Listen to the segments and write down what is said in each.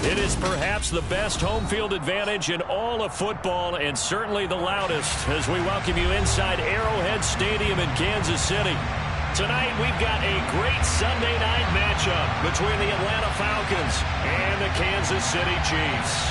It is perhaps the best home field advantage in all of football and certainly the loudest as we welcome you inside Arrowhead Stadium in Kansas City. Tonight we've got a great Sunday night matchup between the Atlanta Falcons and the Kansas City Chiefs.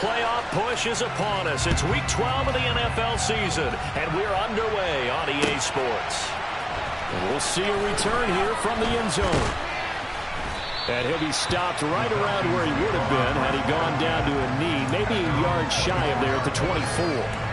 Playoff push is upon us. It's week 12 of the NFL season, and we're underway on EA Sports. And we'll see a return here from the end zone. And he'll be stopped right around where he would have been had he gone down to a knee, maybe a yard shy of there at the 24.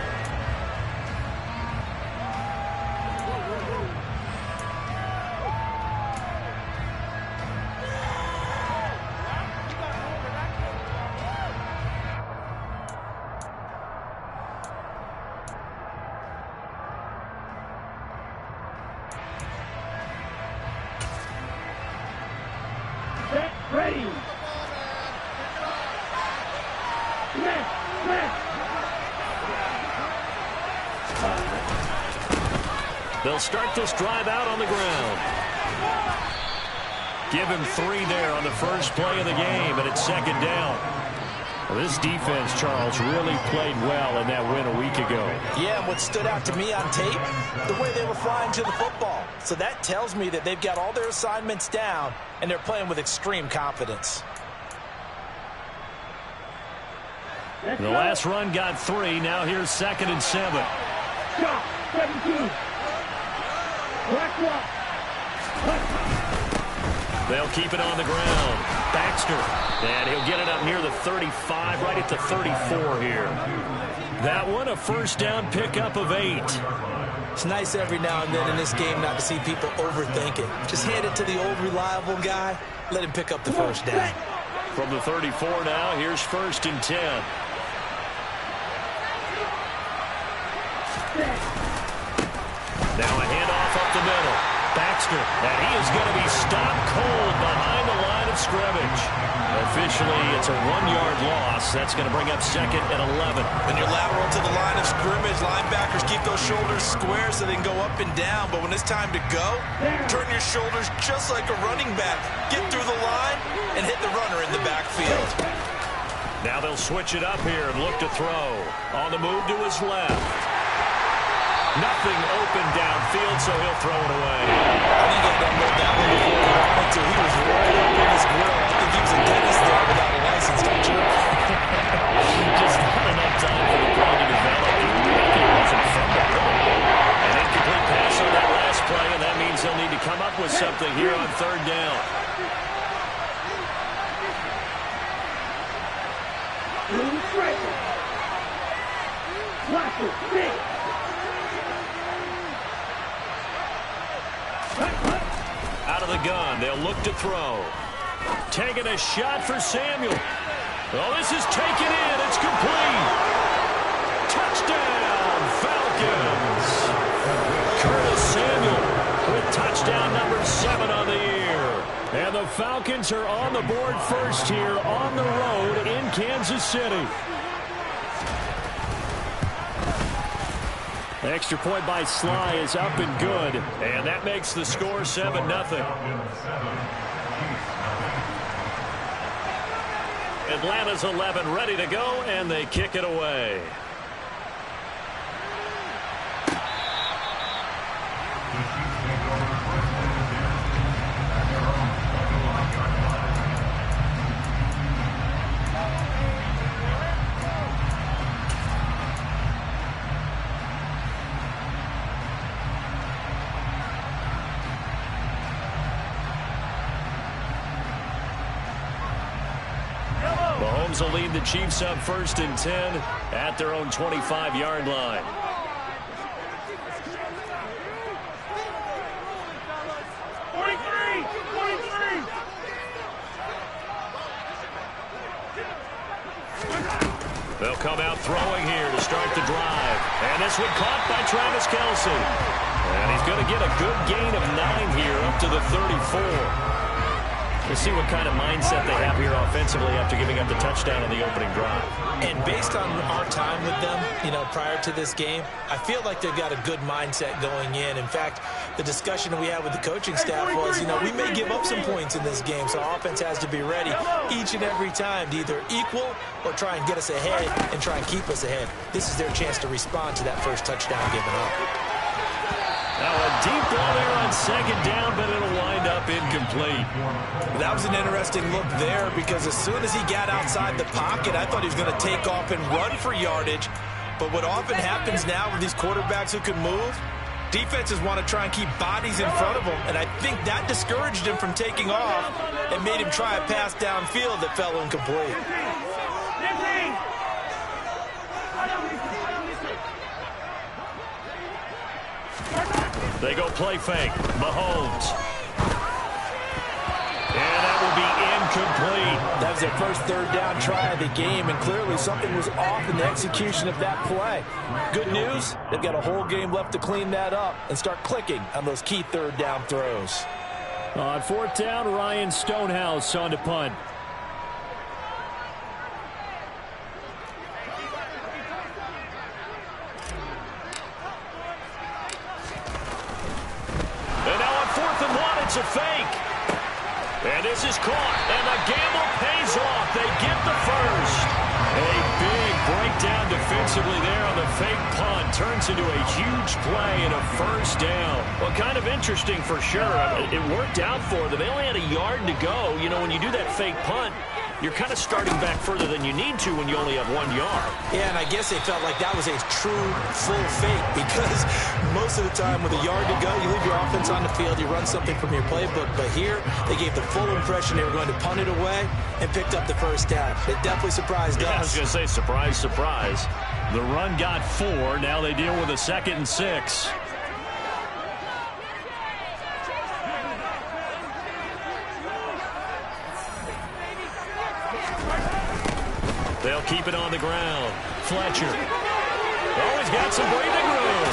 Ready. They'll start this drive out on the ground. Give him 3 there on the first play of the game, and it's second down. Well, this defense, Charles, really played well in that win a week ago. Yeah, and what stood out to me on tape, the way they were flying to the football. So that tells me that they've got all their assignments down, and they're playing with extreme confidence. The last run got 3. Now here's 2nd and 7. Stop. 17. Black block. They'll keep it on the ground. Baxter. And he'll get it up near the 35, right at the 34 here. That one, a first down pickup of 8. It's nice every now and then in this game not to see people overthink it. Just hand it to the old reliable guy. Let him pick up the first down. From the 34 now, here's 1st and 10. Now a handoff up the middle. Baxter, and he is going to be stopped cold behind the line of scrimmage. Officially, it's a 1-yard loss. That's going to bring up 2nd and 11. When you're lateral to the line of scrimmage, linebackers keep those shoulders square so they can go up and down. But when it's time to go, turn your shoulders just like a running back. Get through the line and hit the runner in the backfield. Now they'll switch it up here and look to throw. On the move to his left. Nothing open downfield, so he'll throw it away. I think he had that one before he wanted to. He was right up in his grill. I think he was a dentist there without a license, don't you? Just not enough time for the play to develop. He wasn't from the play. An incomplete pass on that last play, and that means they'll need to come up with something here on 3rd down. Out of the gun, they'll look to throw. Taking a shot for Samuel. Oh, this is taken in. It's complete. Touchdown, Falcons. Curtis Samuel with touchdown number 7 on the year. And the Falcons are on the board first here on the road in Kansas City. Extra point by Sly is up and good, and that makes the score 7-0. Atlanta's 11 ready to go, and they kick it away. Mahomes will lead the Chiefs up 1st and 10 at their own 25-yard line. They'll come out throwing here to start the drive. And this one caught by Travis Kelce. And he's going to get a good gain of 9 here up to the 34. We'll see what kind of mindset they have here offensively after giving up the touchdown on the opening drive. And based on our time with them, prior to this game, I feel like they've got a good mindset going in. In fact, the discussion we had with the coaching staff was, we may give up some points in this game, so our offense has to be ready each and every time to either equal or try and get us ahead and try and keep us ahead. This is their chance to respond to that first touchdown given up. Now a deep ball there on second down, but it'll wind up incomplete. That was an interesting look there because as soon as he got outside the pocket, I thought he was going to take off and run for yardage. But what often happens now with these quarterbacks who can move, defenses want to try and keep bodies in front of them, and I think that discouraged him from taking off and made him try a pass downfield that fell incomplete. They go play fake. Mahomes. And that will be incomplete. That was their first third down try of the game, and clearly something was off in the execution of that play. Good news, they've got a whole game left to clean that up and start clicking on those key third down throws. On fourth down, Ryan Stonehouse on to punt. It's a fake. And this is caught. And the gamble pays off. They get the first. A big breakdown defensively there on the fake punt. Turns into a huge play and a first down. Well, kind of interesting for sure. It worked out for them. They only had a yard to go. When you do that fake punt, you're kind of starting back further than you need to when you only have 1 yard. Yeah, and I guess they felt like that was a true full fake because most of the time with a yard to go, you leave your offense on the field, you run something from your playbook. But here, they gave the full impression they were going to punt it away and picked up the first down. It definitely surprised us. I was going to say, surprise, surprise. The run got 4. Now they deal with a 2nd and 6. They'll keep it on the ground. Fletcher. Oh, he's got some breathing room.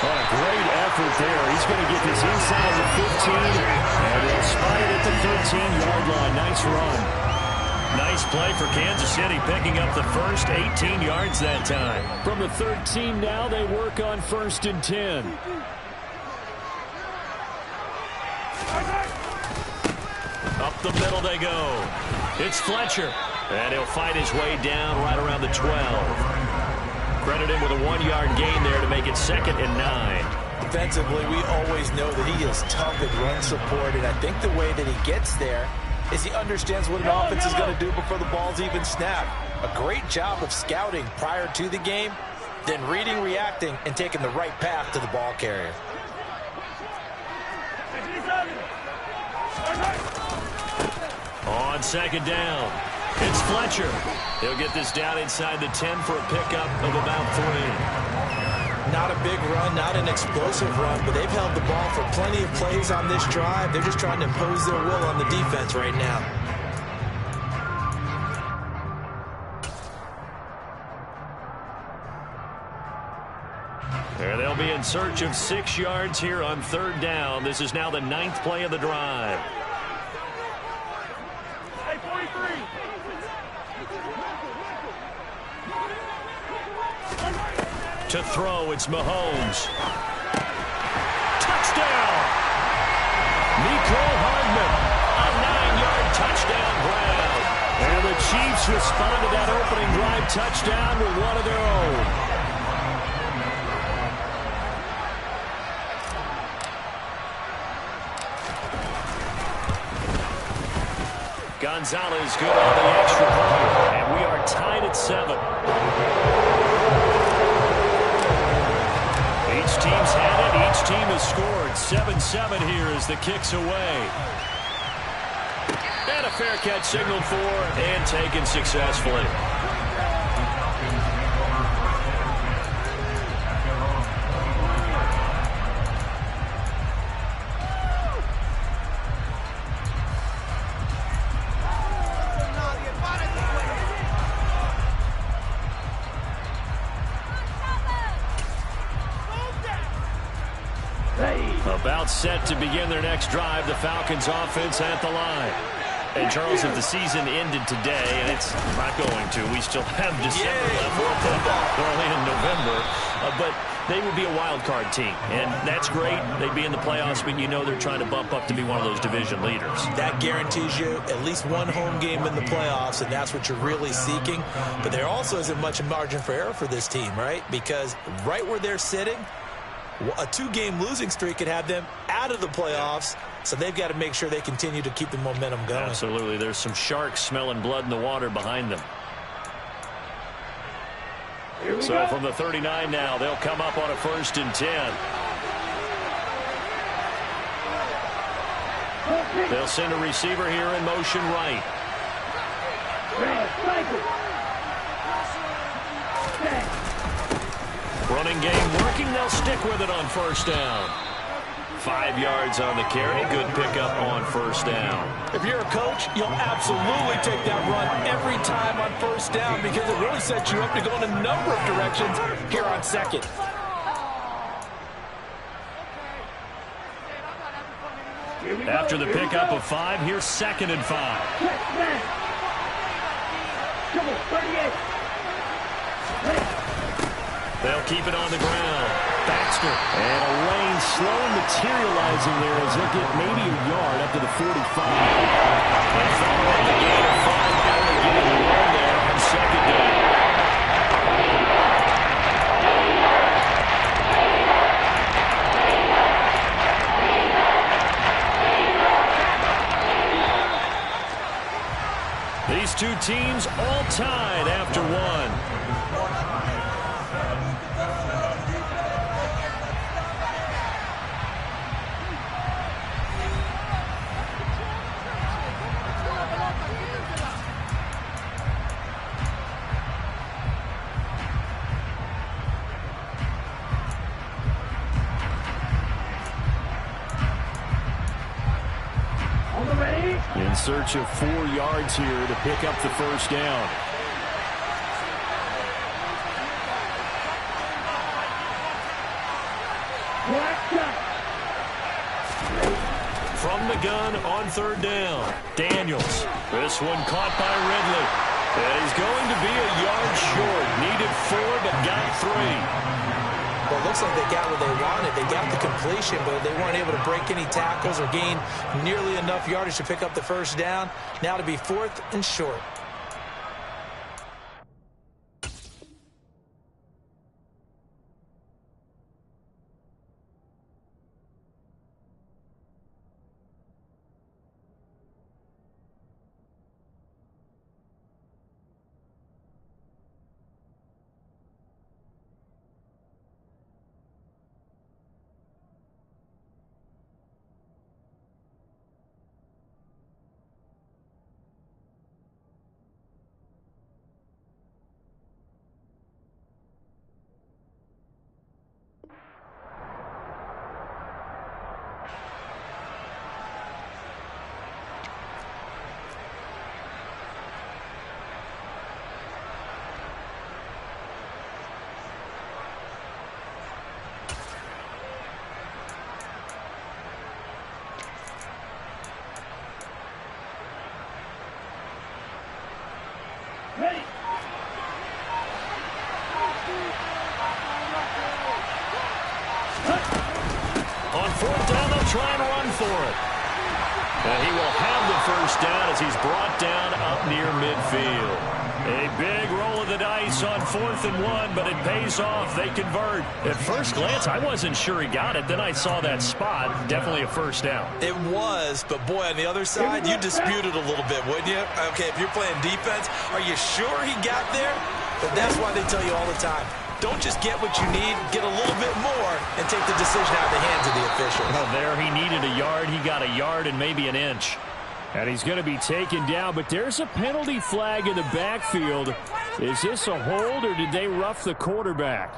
What a great effort there. He's going to get this inside the 15, and they'll spot it at the 13-yard line. Nice run. Nice play for Kansas City, picking up the first 18 yards that time. From the 13 now, they work on 1st and 10. Up the middle they go. It's Fletcher. And he'll fight his way down right around the 12. Credit him with a 1-yard gain there to make it 2nd and 9. Defensively, we always know that he is tough at run support, and I think the way that he gets there is he understands what an offense is going to do before the ball's even snapped. A great job of scouting prior to the game, then reading, reacting, and taking the right path to the ball carrier. On 2nd down, it's Fletcher. He'll get this down inside the 10 for a pickup of about 3. Not a big run, not an explosive run, but they've held the ball for plenty of plays on this drive. They're just trying to impose their will on the defense right now. And they'll be in search of 6 yards here on 3rd down. This is now the 9th play of the drive. To throw, it's Mahomes. Touchdown! Nicole Hardman, a 9-yard touchdown grab. And the Chiefs respond to that opening drive touchdown with one of their own. Gonzalez good on the extra point, and we are tied at 7. Each team's had it. Each team has scored. 7-7 here as the kick's away. And a fair catch signaled for and taken successfully. Hey! About set to begin their next drive. The Falcons offense at the line. And Charles, if the season ended today, and it's not going to, we still have December left. We're only in November. But they would be a wild card team, and that's great. They'd be in the playoffs, but you know they're trying to bump up to be one of those division leaders. That guarantees you at least one home game in the playoffs, and that's what you're really seeking. But there also isn't much margin for error for this team, right? Because right where they're sitting, a 2-game losing streak could have them out of the playoffs, so they've got to make sure they continue to keep the momentum going. Absolutely. There's some sharks smelling blood in the water behind them. So from the 39 now, they'll come up on a 1st and 10. They'll send a receiver here in motion right. Running game working. They'll stick with it on 1st down. 5 yards on the carry. Good pickup on 1st down. If you're a coach, you'll absolutely take that run every time on 1st down because it really sets you up to go in a number of directions here on 2nd. After the pickup of 5, here's 2nd and 5. They'll keep it on the ground. Baxter. And a lane slow materializing there as they'll get maybe a yard up to the 45. And follow up the gain of 5. Only getting 1 there on 2nd down. These two teams all tied after 1. In search of 4 yards here to pick up the 1st down. From the gun on 3rd down. Daniels. This one caught by Ridley. And he's going to be a yard short. Needed 4, but got 3. Well, it looks like they got what they wanted. They got the completion, but they weren't able to break any tackles or gain nearly enough yardage to pick up the 1st down. Now to be 4th and short. On 4th down, they'll try and run for it. And he will have the 1st down as he's brought down up near midfield. A big roll of the dice on 4th and 1, but it pays off. They convert. At first glance, I wasn't sure he got it. Then I saw that spot. Definitely a 1st down. It was, but boy, on the other side, you dispute it a little bit, wouldn't you? Okay, if you're playing defense, are you sure he got there? But that's why they tell you all the time, don't just get what you need, get a little bit more, and take the decision out of the hands of the official. Well, there he needed a yard. He got a yard and maybe an inch. And he's going to be taken down, but there's a penalty flag in the backfield. Is this a hold, or did they rough the quarterback?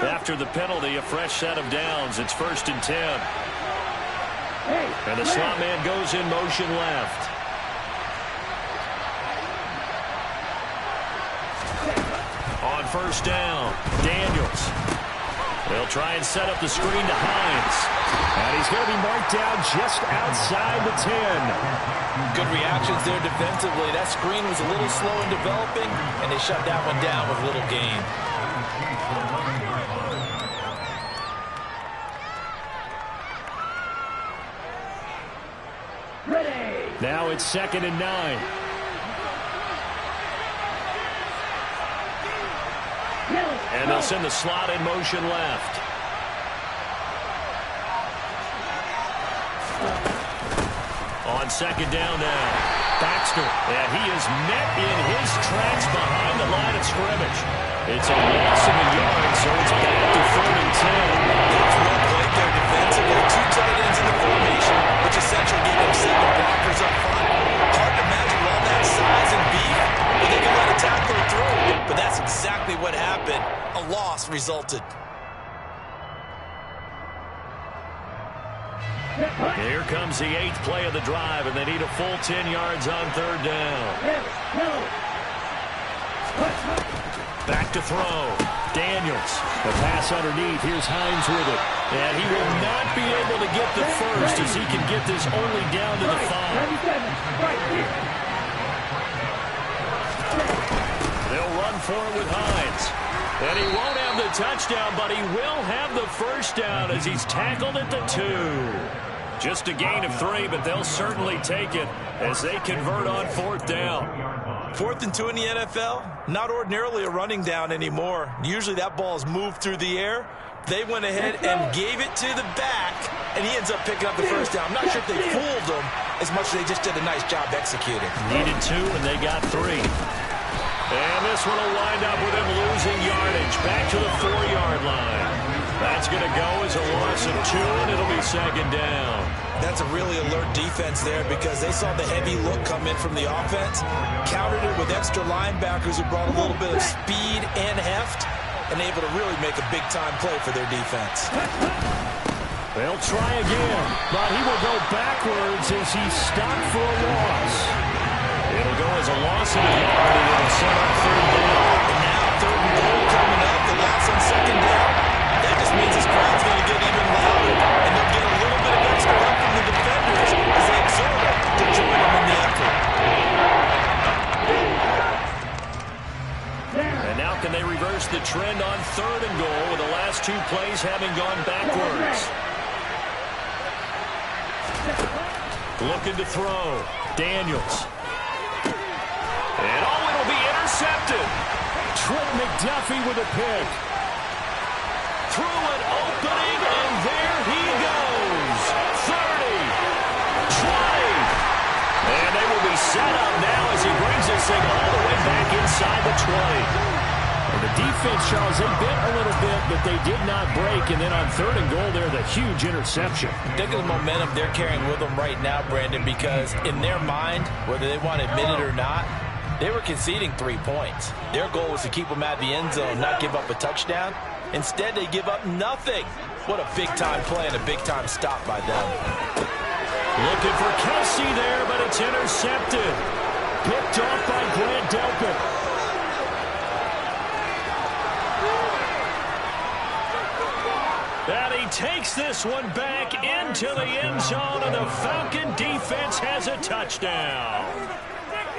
After the penalty, a fresh set of downs. It's 1st and 10. And the slot man goes in motion left. first down. Daniels. They'll try and set up the screen to Hines. And he's going to be marked down just outside the 10. Good reactions there defensively. That screen was a little slow in developing, and they shut that one down with little gain. Now it's 2nd and 9. And they'll send the slot in motion left. On 2nd down now. Baxter. And he is met in his tracks behind the line of scrimmage. It's a loss of a yard, so it's back to 3rd and 10. That's well played there defensively. 2 tight ends in the formation, which essentially gave them 7 blockers up front. Hard to imagine all that size and beef, but they can let a tackler through. But that's exactly what happened. A loss resulted. Here comes the 8th play of the drive, and they need a full 10 yards on 3rd down. Back to throw. Daniels. The pass underneath. Here's Hines with it. And he will not be able to get the first as he can get this only down to the 5. They'll run for it with Hines. And he won't have the touchdown, but he will have the first down as he's tackled at the 2. Just a gain of 3, but they'll certainly take it as they convert on 4th down. 4th and 2 in the NFL, not ordinarily a running down anymore. Usually that ball is moved through the air. They went ahead and gave it to the back, and he ends up picking up the first down. I'm not sure if they fooled him as much as they just did a nice job executing. Needed 2, and they got 3. And this one will wind up with them losing yardage back to the 4-yard line. That's going to go as a loss of 2, and it'll be 2nd down. That's a really alert defense there because they saw the heavy look come in from the offense, countered it with extra linebackers who brought a little bit of speed and heft, and able to really make a big-time play for their defense. They'll try again, but he will go backwards as he's stopped for a loss. It'll go as a loss of a yard, and it'll set up 3rd down. And now 3rd and goal coming up, the loss on 2nd down. That just means this crowd's going to get even louder, and they'll get a little bit of extra help from the defenders as they exhort them to join them in the effort. And now can they reverse the trend on 3rd and goal with the last 2 plays having gone backwards? Looking to throw. Daniels. And it'll be intercepted. Trent McDuffie with a pick. Through an opening, and there he goes. 30, 20. And they will be set up now as he brings this thing all the way back inside the 20. And the defense, Charles, they bit a little bit, but they did not break. And then on 3rd and goal there, the huge interception. Think of the momentum they're carrying with them right now, Brandon, because in their mind, whether they want to admit it or not, they were conceding 3 points. Their goal was to keep them out of the end zone, not give up a touchdown. Instead, they give up nothing. What a big-time play and a big-time stop by them. Looking for Kelsey there, but it's intercepted. Picked off by Grant Delpit. And he takes this one back into the end zone, and the Falcon defense has a touchdown.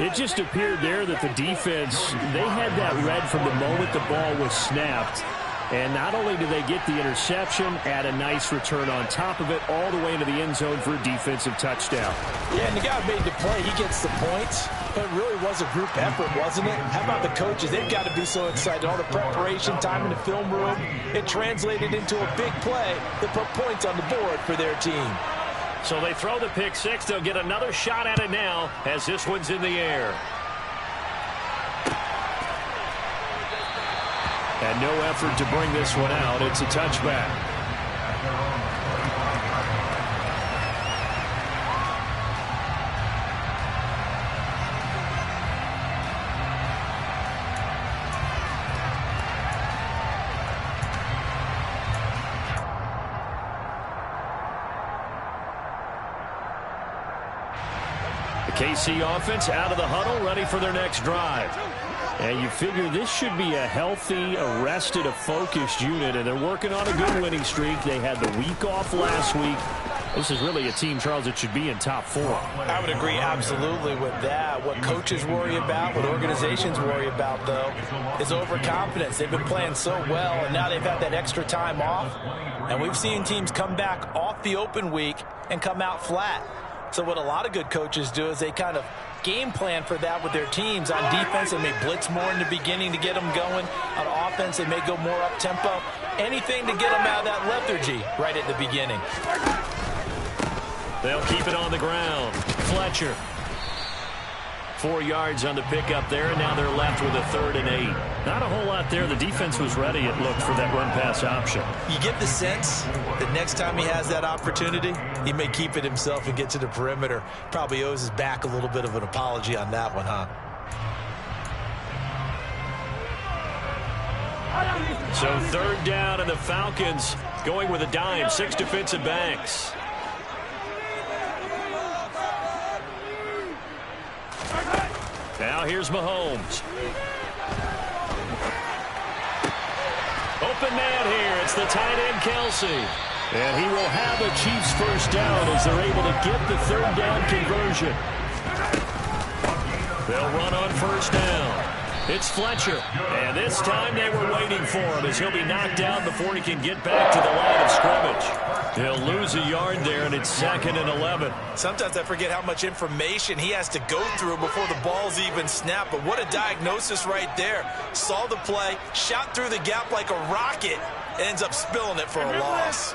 It just appeared there that the defense, they had that read from the moment the ball was snapped. And not only do they get the interception, add a nice return on top of it, all the way into the end zone for a defensive touchdown. Yeah, and the guy made the play. He gets the points. But it really was a group effort, wasn't it? How about the coaches? They've got to be so excited. All the preparation, time in the film room, it translated into a big play that put points on the board for their team. So they throw the pick six. They'll get another shot at it now as this one's in the air. And no effort to bring this one out. It's a touchback. The KC offense out of the huddle, ready for their next drive. And you figure this should be a healthy, arrested, a focused unit, and they're working on a good winning streak. They had the week off last week. This is really a team, Charles, that should be in top 4. I would agree absolutely with that. What coaches worry about, what organizations worry about, though, is overconfidence. They've been playing so well, and now they've had that extra time off. And we've seen teams come back off the open week and come out flat. So what a lot of good coaches do is they kind of game plan for that with their teams. On defense, they may blitz more in the beginning to get them going. On offense, they may go more up-tempo. Anything to get them out of that lethargy right at the beginning. They'll keep it on the ground. Fletcher. 4 yards on the pickup there, and now they're left with a 3rd and 8. Not a whole lot there. The defense was ready, it looked, for that run-pass option. You get the sense that next time he has that opportunity, he may keep it himself and get to the perimeter. Probably owes his back a little bit of an apology on that one, huh? So 3rd down, and the Falcons going with a dime. 6 defensive backs. Now here's Mahomes. Open man here. It's the tight end, Kelsey. And he will have a Chiefs first down as they're able to get the 3rd down conversion. They'll run on first down. It's Fletcher. And this time they were waiting for him as he'll be knocked down before he can get back to the line of scrimmage. He'll lose a yard there, and it's 2nd and 11. Sometimes I forget how much information he has to go through before the ball's even snapped. But what a diagnosis right there. Saw the play, shot through the gap like a rocket, ends up spilling it for a loss.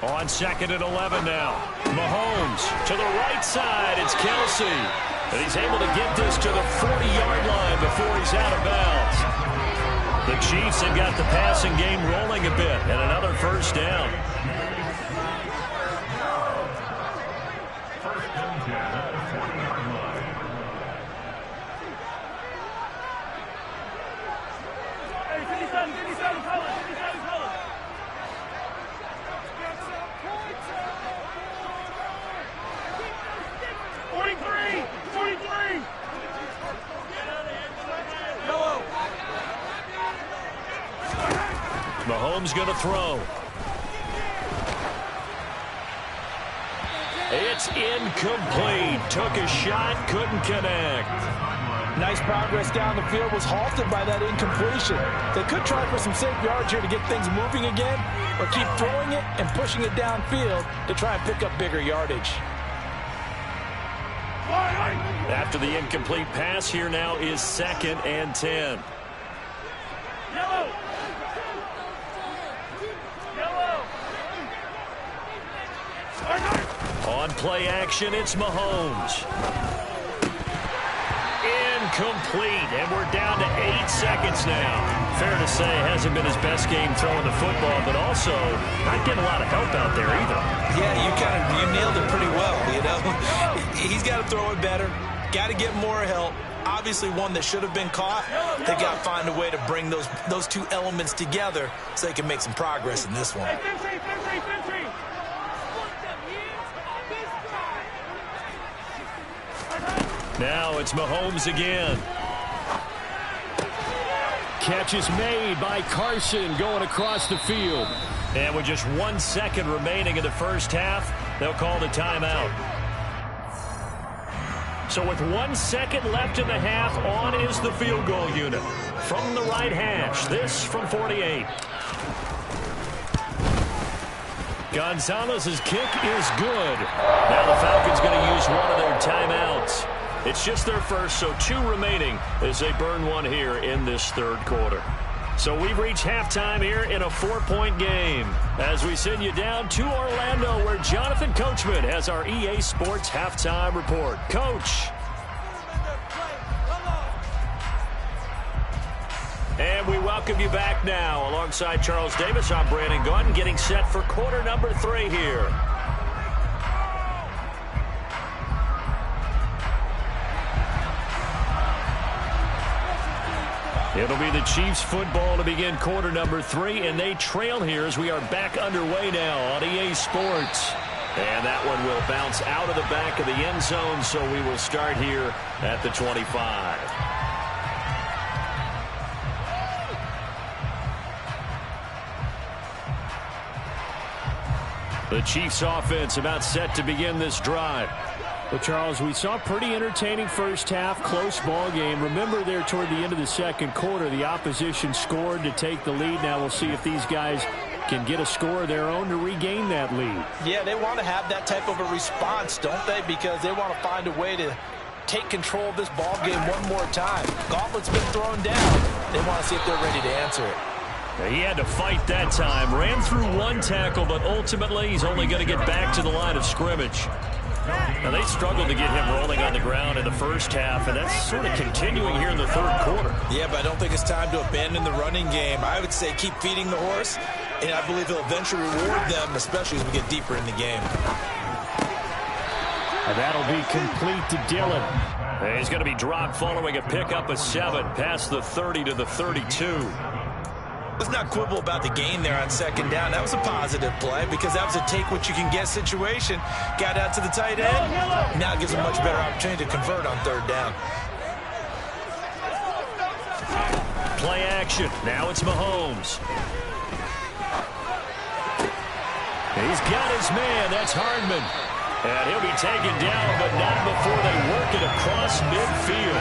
On 2nd and 11 now. Mahomes to the right side. It's Kelsey. And he's able to get this to the 40-yard line before he's out of bounds. The Chiefs have got the passing game rolling a bit. And another first down. Mahomes going to throw. It's incomplete. Took a shot, couldn't connect. Nice progress down the field, was halted by that incompletion. They could try for some safe yards here to get things moving again, or keep throwing it and pushing it downfield to try and pick up bigger yardage. After the incomplete pass, here now is 2nd and 10. On play action, it's Mahomes. Incomplete, and we're down to 8 seconds now. Fair to say, hasn't been his best game throwing the football, but also not getting a lot of help out there either. Yeah, you nailed it pretty well, you know. He's got to throw it better, got to get more help. Obviously one that should have been caught. They got to find a way to bring those two elements together so they can make some progress in this one. Now it's Mahomes again. Catch is made by Carson going across the field. And with just 1 second remaining in the first half, they'll call the timeout. So with 1 second left in the half, on is the field goal unit. From the right hash, this from 48. Gonzalez's kick is good. Now the Falcons going to use one of their timeouts. It's just their first, so 2 remaining as they burn one here in this 3rd quarter. So we've reached halftime here in a 4-point game as we send you down to Orlando where Jonathan Coachman has our EA Sports halftime report. Coach. And we welcome you back now. Alongside Charles Davis, I'm Brandon Gaudin getting set for quarter number 3 here. It'll be the Chiefs football to begin quarter number 3, and they trail here as we are back underway now on EA Sports. And that one will bounce out of the back of the end zone, so we will start here at the 25. The Chiefs offense about set to begin this drive. Well, Charles, we saw a pretty entertaining first half, close ball game. Remember there toward the end of the second quarter, the opposition scored to take the lead. Now we'll see if these guys can get a score of their own to regain that lead. Yeah, they want to have that type of a response, don't they? Because they want to find a way to take control of this ball game one more time. Gauntlet's been thrown down. They want to see if they're ready to answer it. He had to fight that time. Ran through one tackle, but ultimately he's only going to get back to the line of scrimmage. Now, they struggled to get him rolling on the ground in the first half, and that's sort of continuing here in the third quarter. Yeah, but I don't think it's time to abandon the running game. I would say keep feeding the horse, and I believe he'll eventually reward them, especially as we get deeper in the game. And that'll be complete to Dillon. He's going to be dropped following a pickup of 7 past the 30 to the 32. Let's not quibble about the gain there on second down. That was a positive play because that was a take-what-you-can-get situation. Got out to the tight end. Now it gives him a much better opportunity to convert on third down. Play action. Now it's Mahomes. He's got his man. That's Hardman. And he'll be taken down, but not before they work it across midfield.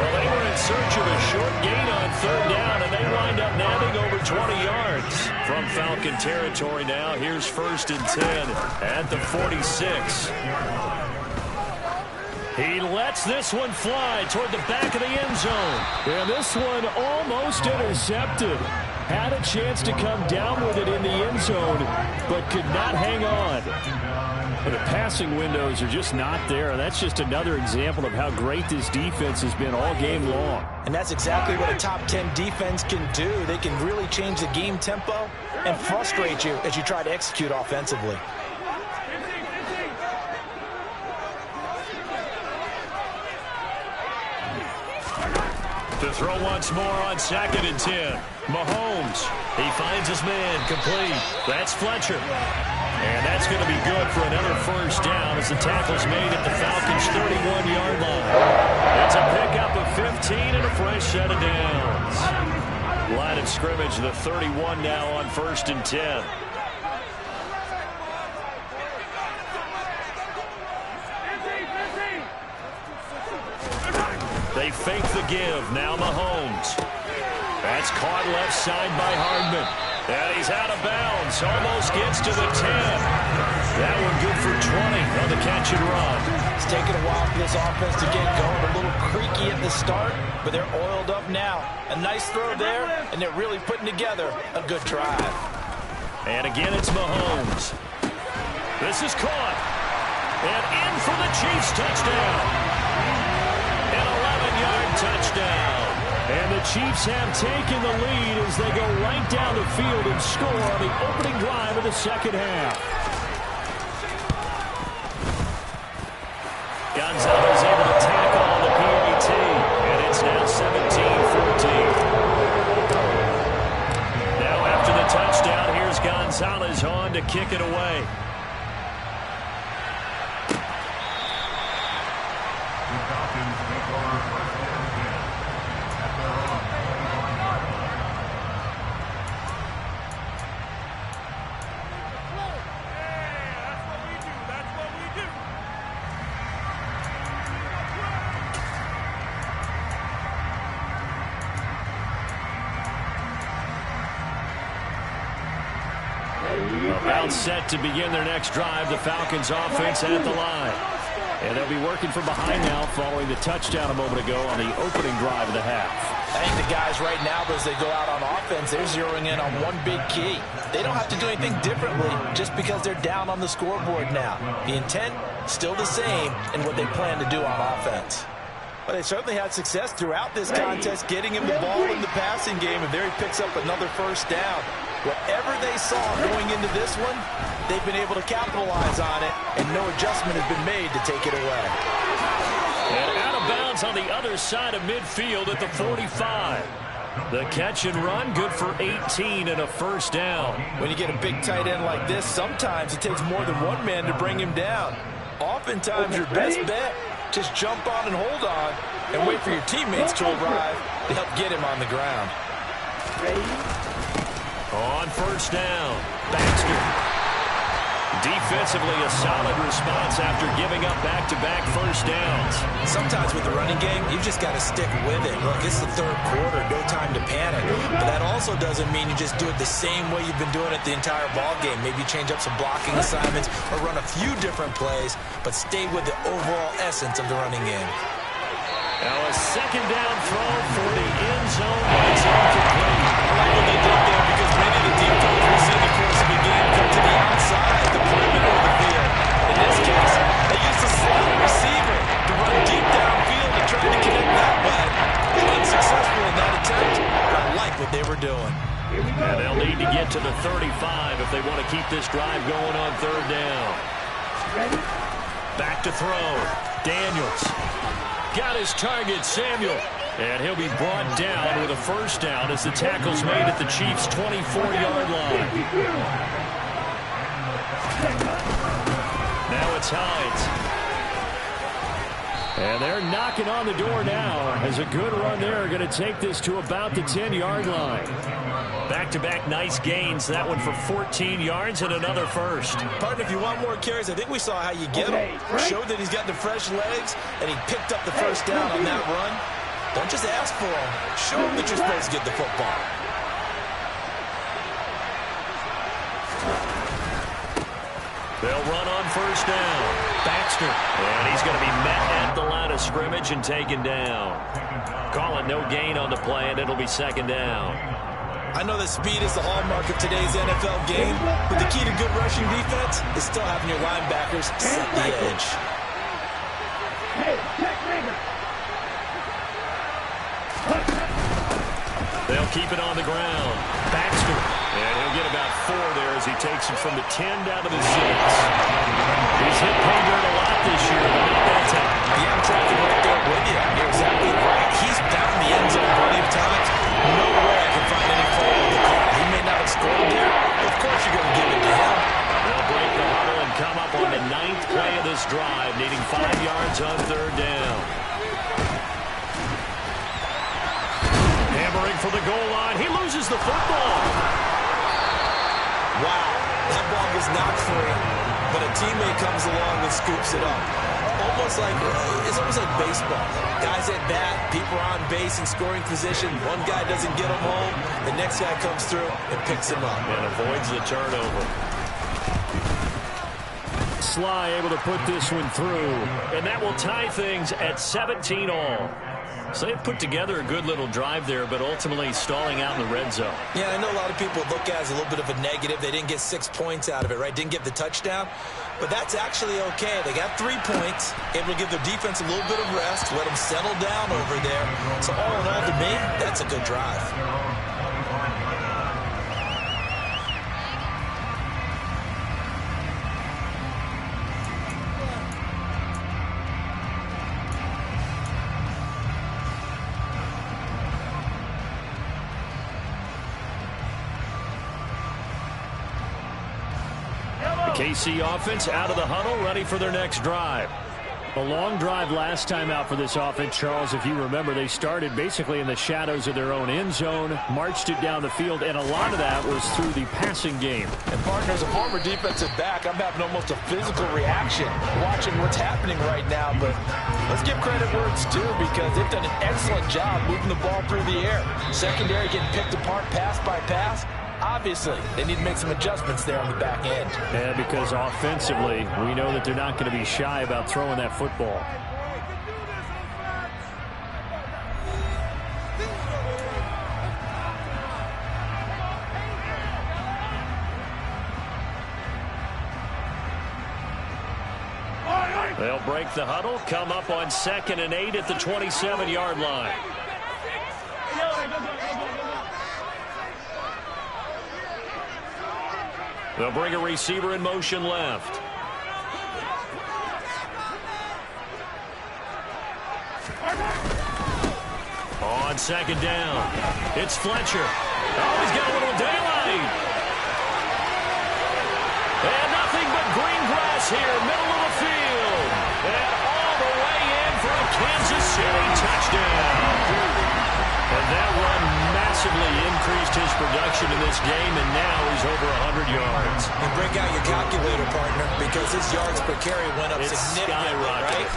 Well, they were in search of a short gain on third down, and they wind up nabbing over 20 yards. From Falcon territory now, here's 1st and 10 at the 46. He lets this one fly toward the back of the end zone. And this one almost intercepted. Had a chance to come down with it in the end zone, but could not hang on. But the passing windows are just not there. And that's just another example of how great this defense has been all game long. And that's exactly what a top 10 defense can do. They can really change the game tempo and frustrate you as you try to execute offensively. To throw once more on 2nd and 10. Mahomes. He finds his man complete. That's Fletcher. And that's going to be good for another first down as the tackle's made at the Falcons' 31-yard line. It's a pickup of 15 and a fresh set of downs. Line of scrimmage, the 31 now on 1st and 10. They fake the give. Now Mahomes. That's caught left side by Hardman. And he's out of bounds. Almost gets to the 10. That one good for 20 on the catch and run. It's taken a while for this offense to get going. A little creaky at the start, but they're oiled up now. A nice throw there, and they're really putting together a good drive. And again, it's Mahomes. This is caught. And in for the Chiefs touchdown. An 11-yard touchdown. And the Chiefs have taken the lead as they go right down the field and score on the opening drive of the second half. Gonzalez able to tackle on the PAT, and it's now 17-14. Now after the touchdown, here's Gonzalez on to kick it away. About set to begin their next drive, the Falcons offense at the line. And they'll be working from behind now following the touchdown a moment ago on the opening drive of the half. I think the guys right now, as they go out on offense, they're zeroing in on one big key. They don't have to do anything differently just because they're down on the scoreboard now. The intent, still the same in what they plan to do on offense. But they certainly had success throughout this contest, getting him the ball in the passing game, and there he picks up another first down. Whatever they saw going into this one, they've been able to capitalize on it, and no adjustment has been made to take it away. And out of bounds on the other side of midfield at the 45. The catch and run, good for 18 and a first down. When you get a big tight end like this, sometimes it takes more than one man to bring him down. Oftentimes, your best bet, just jump on and hold on and wait for your teammates to arrive to help get him on the ground. On first down, Baxter. Defensively, a solid response after giving up back-to-back first downs. Sometimes with the running game, you've just got to stick with it. Look, it's the third quarter, no time to panic. But that also doesn't mean you just do it the same way you've been doing it the entire ball game. Maybe change up some blocking assignments or run a few different plays, but stay with the overall essence of the running game. Now a second down throw for the end zone, but it's incomplete. I like what they did there because many of the deep throws we see in the course of the game come to the outside, the perimeter of the field. In this case, they used a slot receiver to run deep downfield and try to connect that way. Unsuccessful in that attempt, but I like what they were doing. And they'll need to get to the 35 if they want to keep this drive going on third down. Back to throw. Daniels. Got his target, Samuel. And he'll be brought down with a first down as the tackle's made at the Chiefs' 24-yard line. Now it's Hines. And they're knocking on the door now as a good run there. Going to take this to about the 10-yard line. Back-to-back nice gains. That one for 14 yards and another first. Partner, if you want more carries, I think we saw how you get him. Showed that he's got the fresh legs, and he picked up the first down on that run. Don't just ask for him. Show him that you're supposed to get the football. They'll run on first down. Baxter. And he's going to be met at the line of scrimmage and taken down. Calling no gain on the play, and it'll be second down. I know that speed is the hallmark of today's NFL game, but the key to good rushing defense is still having your linebackers set the edge. They'll keep it on the ground. Baxter. And he'll get about 4 there as he takes it from the 10 down to the 6. He's hit pay dirt a lot this year, but not that time. Yeah, I'm tracking right there with you. You're exactly right. He's found the end zone plenty of times. No way I can find any fault with the call. He may not have scored there, but of course you're going to give it to him. They'll break the huddle and come up on the 9th play of this drive, needing 5 yards on third down. Hammering for the goal line. He loses the football. Wow, that ball was knocked free, but a teammate comes along and scoops it up. It's almost like baseball. Guys at bat, people are on base in scoring position. One guy doesn't get him home. The next guy comes through and picks him up. And avoids the turnover. Sly able to put this one through. And that will tie things at 17 all. So they've put together a good little drive there, but ultimately stalling out in the red zone. Yeah, I know a lot of people look at it as a little bit of a negative. They didn't get 6 points out of it, right? Didn't get the touchdown. But that's actually okay. They got 3 points, able to give their defense a little bit of rest, let them settle down over there. So all in all, to me, that's a good drive. KC offense out of the huddle, ready for their next drive. A long drive last time out for this offense, Charles. If you remember, they started basically in the shadows of their own end zone, marched it down the field, and a lot of that was through the passing game. And partners, a former defensive back, I'm having almost a physical reaction watching what's happening right now. But let's give credit where it's due because they've done an excellent job moving the ball through the air. Secondary getting picked apart pass by pass. Obviously, they need to make some adjustments there on the back end. Yeah, because offensively, we know that they're not going to be shy about throwing that football. They'll break the huddle, come up on 2nd and 8 at the 27-yard line. They'll bring a receiver in motion left. On second down, it's Fletcher. Oh, he's got a little daylight. And nothing but green grass here, middle of the field. And all the way in for a Kansas City touchdown. And that run massively increased his production in this game, and now he's over 100 yards. And break out your calculator, partner, because his yards per carry went up significantly, right?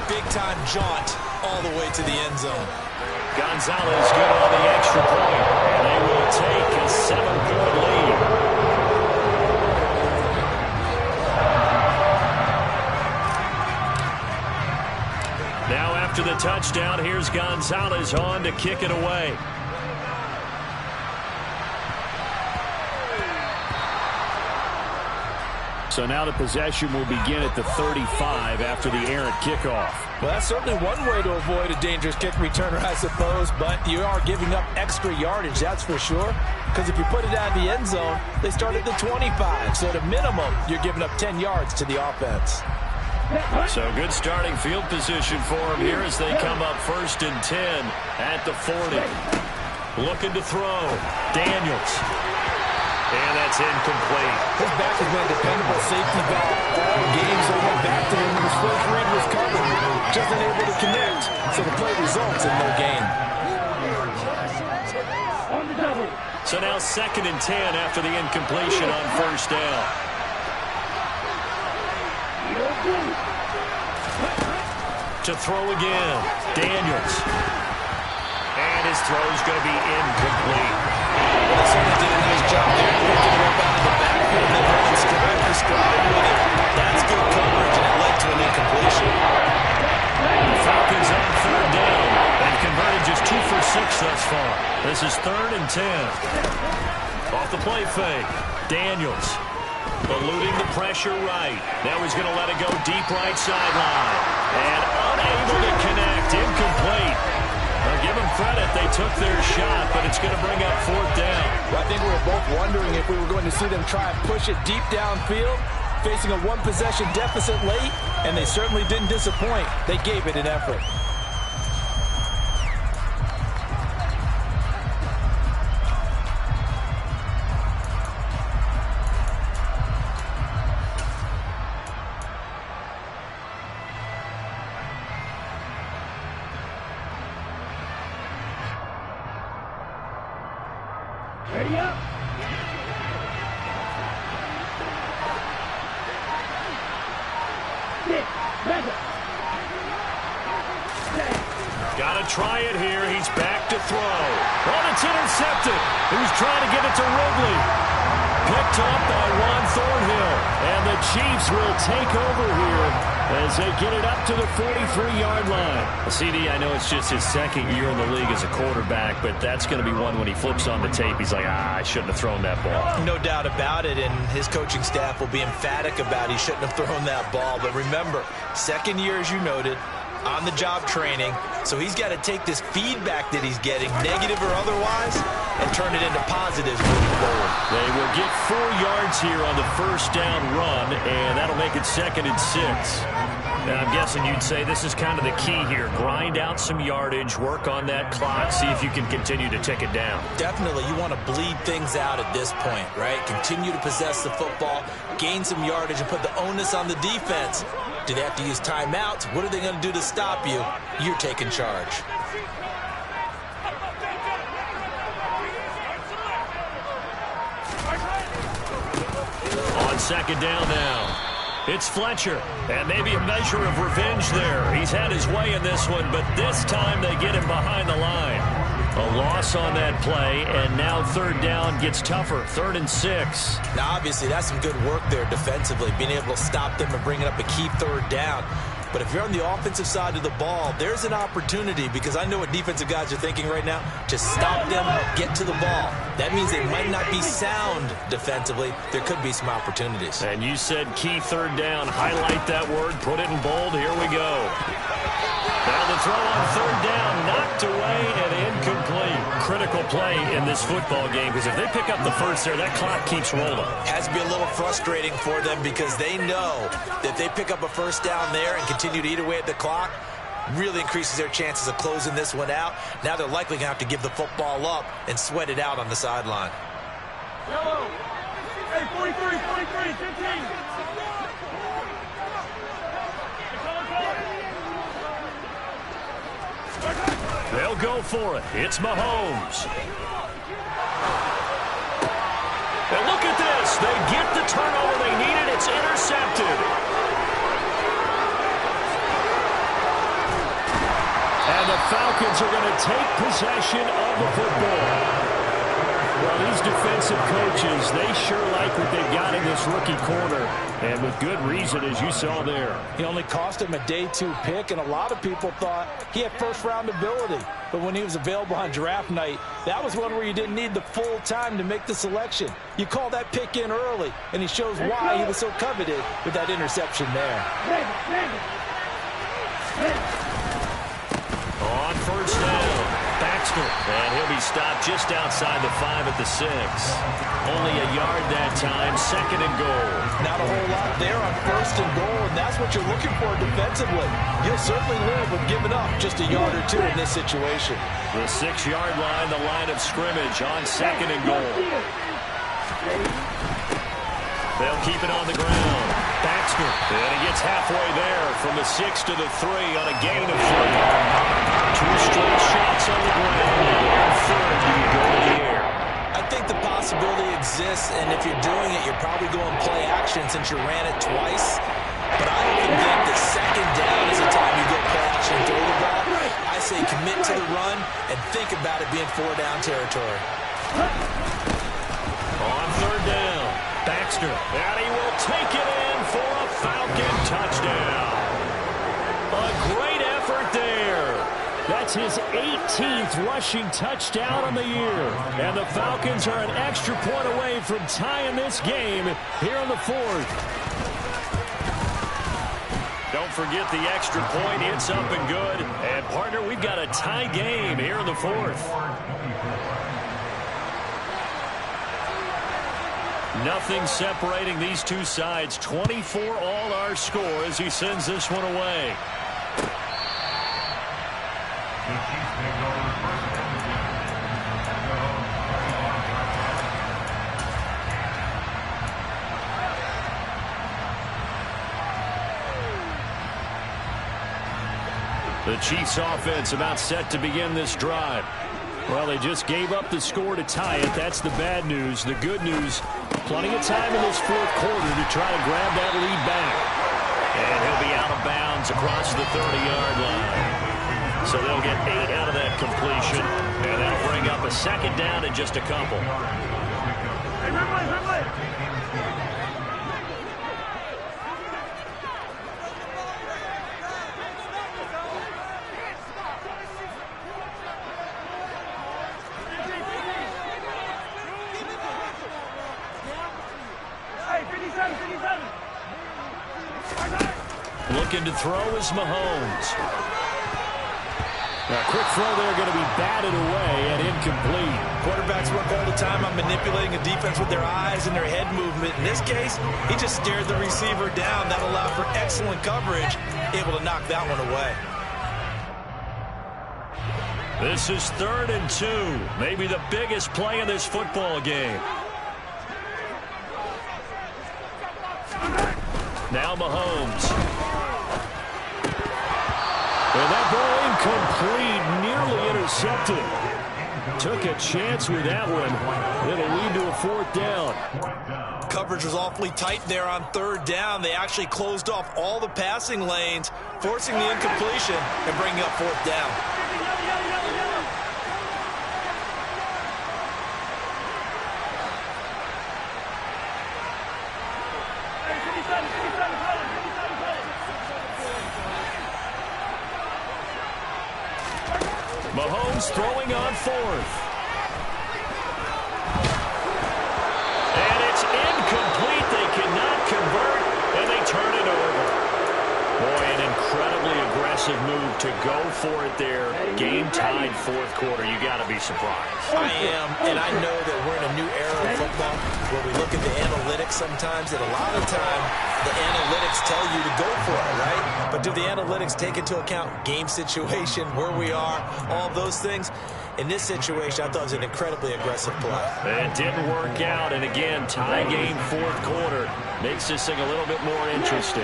Big-time jaunt all the way to the end zone. Gonzalez good on the extra point, and they will take a 7-point lead. Now after the touchdown, here's Gonzalez on to kick it away. So now the possession will begin at the 35 after the errant kickoff. Well, that's certainly one way to avoid a dangerous kick returner, I suppose, but you are giving up extra yardage, that's for sure. Because if you put it out of the end zone, they start at the 25. So at a minimum, you're giving up 10 yards to the offense. So good starting field position for him here as they come up 1st and 10 at the 40. Looking to throw. Daniels. And that's incomplete. His back has been a dependable safety valve all game, so he went back to him when his first read was covered. Just unable to connect, so the play results in no gain. So now 2nd and 10 after the incompletion on 1st down. To throw again. Daniels. And his throw is going to be incomplete. Well, they certainly did a nice job there, picking him up out of the backfield and running stride for stride with it. That's good coverage, and it led to an incompletion. Falcons on 3rd down and converted just 2 for 6 thus far. This is 3rd and 10. Off the play fake. Daniels eluding the pressure right. Now he's going to let it go deep right sideline. And unable to connect. Incomplete. Give them credit. They took their shot, but it's going to bring up 4th down. Well, I think we were both wondering if we were going to see them try and push it deep downfield, facing a one-possession deficit late, and they certainly didn't disappoint. They gave it an effort. Ready up. Got to try it here. He's back to throw. Oh, it's intercepted. He was trying to get it to Ridley. Picked up by Juan Thornhill. And the Chiefs will take over here as they get it up to the 43-yard line. Well, CD, I know it's just his 2nd year in the league as a quarterback, but that's going to be one when he flips on the tape. He's like, I shouldn't have thrown that ball. No doubt about it, and his coaching staff will be emphatic about he shouldn't have thrown that ball. But remember, 2nd year, as you noted, on-the-job training, so he's got to take this feedback that he's getting, negative or otherwise, and turn it into positives moving forward. They will get 4 yards here on the 1st down run, and that'll make it 2nd and 6. And I'm guessing you'd say this is kind of the key here. Grind out some yardage, work on that clock, see if you can continue to tick it down. Definitely, you want to bleed things out at this point, right? Continue to possess the football, gain some yardage, and put the onus on the defense. Do they have to use timeouts? What are they going to do to stop you? You're taking charge. On 2nd down now. It's Fletcher, and maybe a measure of revenge there. He's had his way in this one, but this time they get him behind the line. A loss on that play, and now 3rd down gets tougher. 3rd and 6. Now, obviously, that's some good work there defensively, being able to stop them and bring it up a key 3rd down. But if you're on the offensive side of the ball, there's an opportunity, because I know what defensive guys are thinking right now, to stop them, get to the ball. That means they might not be sound defensively. There could be some opportunities. And you said key 3rd down. Highlight that word, put it in bold. Here we go. Now the throw on 3rd down, knocked away and incomplete. Critical play in this football game, because if they pick up the first there, that clock keeps rolling. Has to be a little frustrating for them, because they know that if they pick up a 1st down there and continue to eat away at the clock, really increases their chances of closing this one out. Now they're likely going to have to give the football up and sweat it out on the sideline. Yellow. Hey, 43, 43, 15. They'll go for it. It's Mahomes. And look at this. They get the turnover they needed. It's intercepted. And the Falcons are going to take possession of the football. Well, these defensive coaches, they sure like what they've got in this rookie corner. And with good reason, as you saw there. He only cost him a day 2 pick, and a lot of people thought he had first-round ability. But when he was available on draft night, that was one where you didn't need the full time to make the selection. You call that pick in early, and he shows why he was so coveted with that interception there. On first down, Baxter. And he'll be stopped just outside the 5 at the 6. Only a yard that time, 2nd and goal. Not a whole lot there on 1st and goal, and that's what you're looking for defensively. You'll certainly live with giving up just a yard or 2 in this situation. The 6-yard line, the line of scrimmage on 2nd and goal. They'll keep it on the ground. Baxter, and he gets halfway there from the 6 to the 3 on a gain of 3. 2 straight shots on the ground. And 3rd, you go to the air. I think the possibility exists, and if you're doing it, you're probably going play action since you ran it twice. But I often think that 2nd down is the time you go play action and throw the ball. I say commit to the run and think about it being 4-down territory. On 3rd down, Baxter, and he will take it in for a Falcon touchdown. A great effort there. That's his 18th rushing touchdown on the year. And the Falcons are an extra point away from tying this game here in the 4th. Don't forget the extra point. It's up and good. And, partner, we've got a tie game here in the 4th. Nothing separating these two sides. 24 all our score as he sends this one away. The Chiefs offense about set to begin this drive. Well, they just gave up the score to tie it. That's the bad news. The good news, plenty of time in this 4th quarter to try to grab that lead back. And he'll be out of bounds across the 30-yard line. So they'll get 8 out of that completion. And that'll bring up a 2nd down in just a couple. Looking to throw is Mahomes. A quick throw there going to be batted away and incomplete. Quarterbacks work all the time on manipulating a defense with their eyes and their head movement. In this case, he just stared the receiver down. That allowed for excellent coverage, able to knock that one away. This is 3rd and 2. Maybe the biggest play in this football game. Now Mahomes. And that ball incomplete, nearly intercepted. Took a chance with that one. It'll lead to a 4th down. Coverage was awfully tight there on 3rd down. They actually closed off all the passing lanes, forcing the incompletion and bringing up 4th down. Mahomes throwing on 4th. And it's incomplete. They cannot convert, and they turn it over. Boy, an incredibly aggressive aggressive move to go for it there. Game tied fourth quarter. You got to be surprised. I am, and I know that we're in a new era of football where we look at the analytics sometimes, and a lot of the time the analytics tell you to go for it, right? But do the analytics take into account game situation, where we are, all those things? In this situation, I thought it was an incredibly aggressive play. It didn't work out, and again, tie game fourth quarter. Makes this thing a little bit more interesting.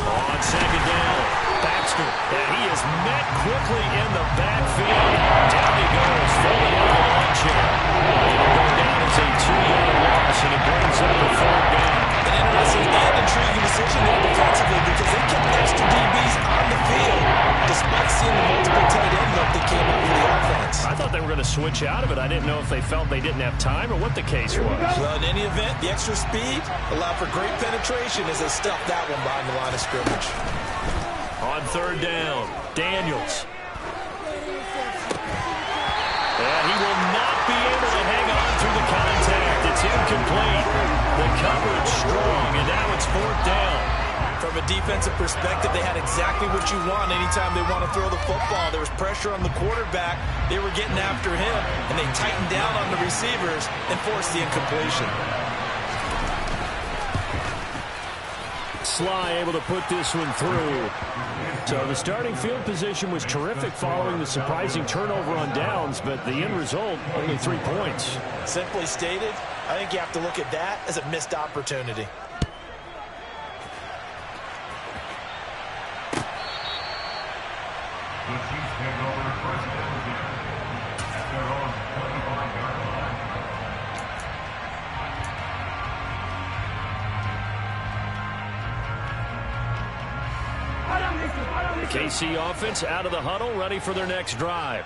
On second down, Baxter, and he is met quickly in the backfield. Down he goes, falling out of the lawn chair. It'll go down as a 2-yard loss, and it brings up the third down. An interesting and intriguing decision there defensively because they kept extra DBs on the field despite seeing the multiple tight end look that came up for the offense. I thought they were going to switch out of it. I didn't know if they felt they didn't have time or what the case was. Well, in any event, the extra speed allowed for great penetration as they stuffed that one behind the line of scrimmage. On third down, Daniels. And he will not be able to hang on through the contact. It's incomplete. The coverage strong, and now it's fourth down. From a defensive perspective, they had exactly what you want anytime they want to throw the football. There was pressure on the quarterback. They were getting after him, and they tightened down on the receivers and forced the incompletion. Sly able to put this one through. So the starting field position was terrific following the surprising turnover on downs, but the end result, only 3 points. Simply stated, I think you have to look at that as a missed opportunity. The KC offense out of the huddle, ready for their next drive.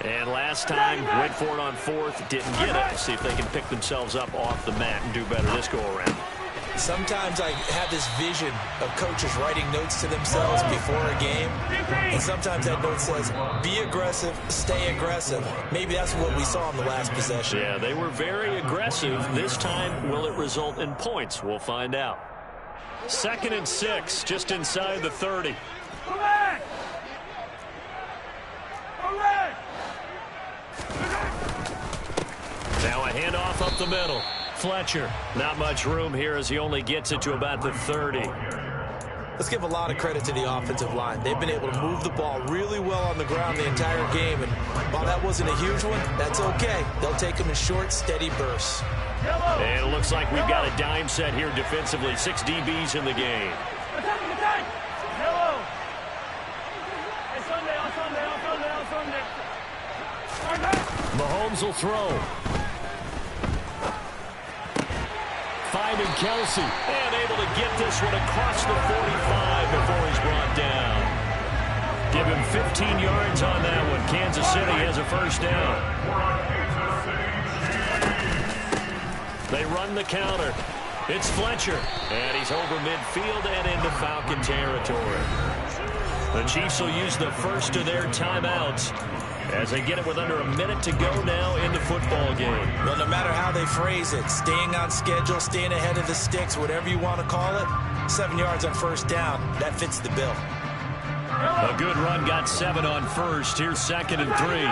And last time, went for it on fourth, didn't get it. We'll see if they can pick themselves up off the mat and do better this go-around. Sometimes I have this vision of coaches writing notes to themselves before a game, and sometimes that note says, be aggressive, stay aggressive. Maybe that's what we saw in the last possession. Yeah, they were very aggressive. This time, will it result in points? We'll find out. 2nd and 6, just inside the 30. Now a handoff up the middle. Fletcher, not much room here as he only gets it to about the 30. Let's give a lot of credit to the offensive line. They've been able to move the ball really well on the ground the entire game, and while that wasn't a huge one, that's okay. They'll take them in short, steady bursts. And it looks like we've got a dime set here defensively. 6 DBs in the game. Mahomes will throw. Finding Kelsey, and able to get this one across the 45 before he's brought down. Give him 15 yards on that one. Kansas City has a first down. They run the counter. It's Fletcher, and he's over midfield and into Falcon territory. The Chiefs will use the first of their timeouts as they get it with under a minute to go now in the football game. Well, no matter how they phrase it, staying on schedule, staying ahead of the sticks, whatever you want to call it, 7 yards on first down, that fits the bill. A good run got 7 on first. Here's 2nd and 3.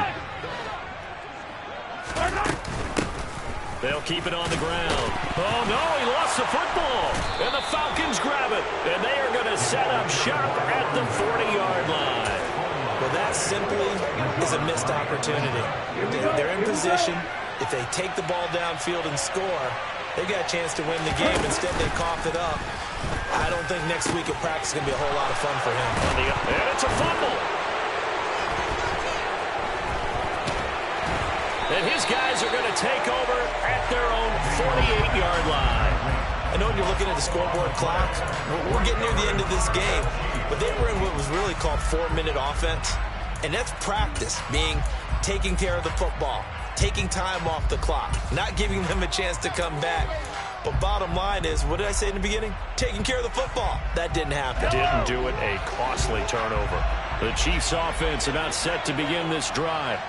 They'll keep it on the ground. Oh, no, he lost the football. And the Falcons grab it. And they are going to set up shop at the 40-yard line. Well, that simply is a missed opportunity. They're in position. If they take the ball downfield and score, they've got a chance to win the game. Instead, they cough it up. I don't think next week at practice is going to be a whole lot of fun for him. And it's a fumble. And his guys are going to take over at their own 48-yard line. I know when you're looking at the scoreboard clock, we're getting near the end of this game, but they were in what was really called 4-minute offense, and that's practice, meaning taking care of the football, taking time off the clock, not giving them a chance to come back. But bottom line is, what did I say in the beginning? Taking care of the football. That didn't happen. Didn't do it, a costly turnover. The Chiefs offense about set to begin this drive.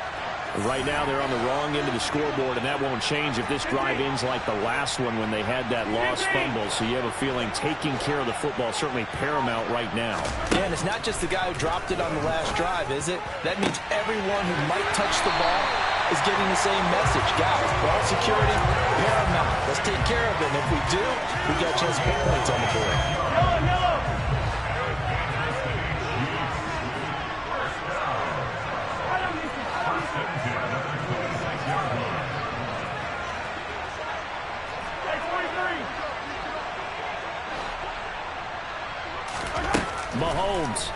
Right now they're on the wrong end of the scoreboard, and that won't change if this drive ends like the last one when they had that lost fumble. So you have a feeling taking care of the football is certainly paramount right now. Yeah, and it's not just the guy who dropped it on the last drive, is it? That means everyone who might touch the ball is getting the same message. Guys, ball security, paramount. Let's take care of it. And if we do, we got a chance to put points on the board. Yellow. Mahomes.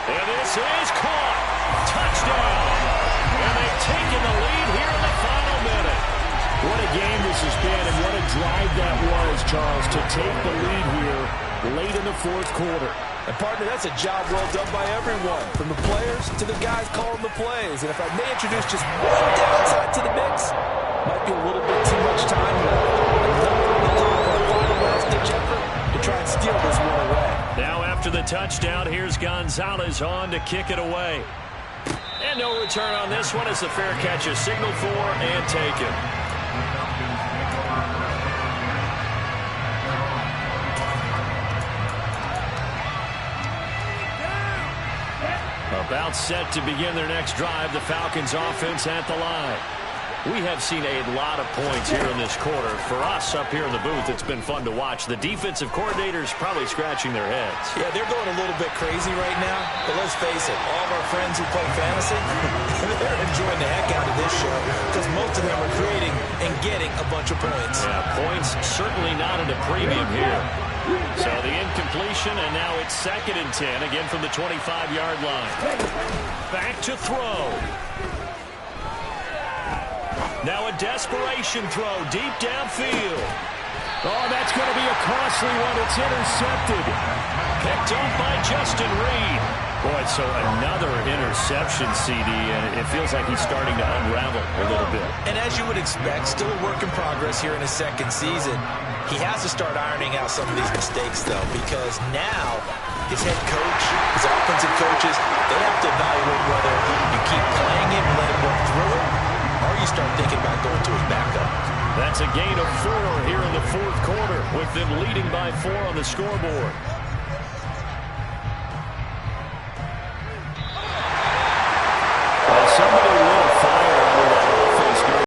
And this is caught. Touchdown. And they've taken the lead here in the final minute. What a game this has been, and what a drive that was, Charles, to take the lead here late in the fourth quarter. And, partner, that's a job well done by everyone, from the players to the guys calling the plays. And if I may introduce just one downside to the mix, might be a little bit too much time left. To try and steal this one away. Now after the touchdown, here's Gonzalez on to kick it away. And no return on this one as the fair catch is signaled for and taken. About set to begin their next drive, the Falcons offense at the line. We have seen a lot of points here in this quarter. For us up here in the booth, it's been fun to watch. The defensive coordinators probably scratching their heads. Yeah, they're going a little bit crazy right now. But let's face it, all of our friends who play fantasy, they're enjoying the heck out of this show because most of them are creating and getting a bunch of points. Yeah, points certainly not at a premium here. So the incompletion, and now it's 2nd and 10, again from the 25-yard line. Back to throw. Now a desperation throw deep downfield. Oh, that's going to be a costly one. It's intercepted. Picked up by Justin Reed. Boy, so another interception, CD, and it feels like he's starting to unravel a little bit. And as you would expect, still a work in progress here in his second season. He has to start ironing out some of these mistakes, though, because now his head coach, his offensive coaches, they have to evaluate whether you keep playing him and let him work through it, or you start thinking about going to his backup. That's a gain of 4 here in the fourth quarter, with them leading by 4 on the scoreboard.